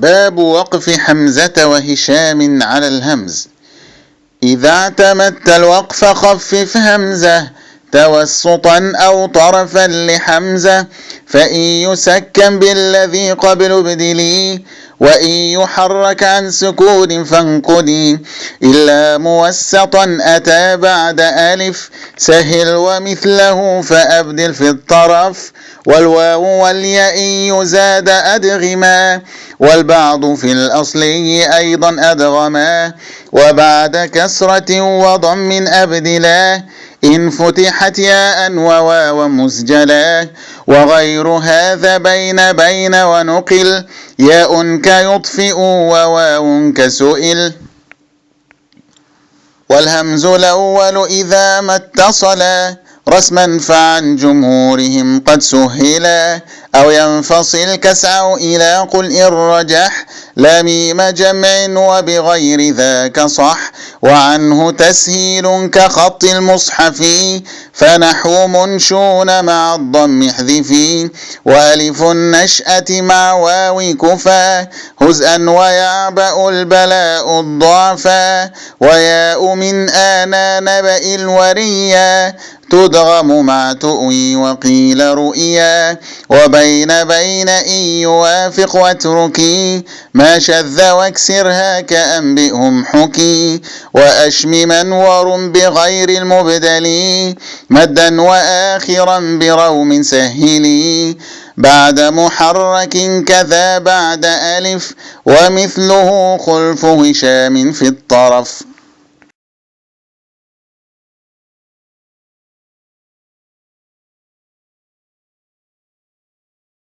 باب وقف حمزة وهشام على الهمز. إذا اعتمدت الوقف خفف همزة توسطا أو طرفا لحمزة، فإن يسكن بالذي قبل ابدلي، وإن يحرك عن سكون فانقلي. إلا موسطا أتى بعد ألف سهل ومثله فأبدل في الطرف، والواو والياء يزاد أدغما، والبعض في الأصلي أيضا أدغما، وبعد كسرة وضم أبدلا، إن فتحت ياء وواوا مسجلا. وغير هذا بين ونقل، ياء كيطفئ وواو كسئل. والهمز الأول إذا ما اتصلا رسما فعن جمهورهم قد سهلا، أو ينفصل كسعوا إلى قل إن رجح، لا ميم جمع وبغير ذاك صح. وعنه تسهيل كخط المصحف، فنحو منشون مع الضم احذفي، وألف النشأة مع واو كفا، هزءا ويعبأ البلاء الضعفا. وياء من آنا نبأ الوريا، تدغم مع تؤوي وقيل رؤيا. وبين إن يوافق واتركي، ما شذ واكسرها كأنبئهم حكي. وأشمما ورم بغير المبدل، مدا وآخرا بروم سهلي. بعد محرك كذا بعد ألف، ومثله خلف هشام في الطرف.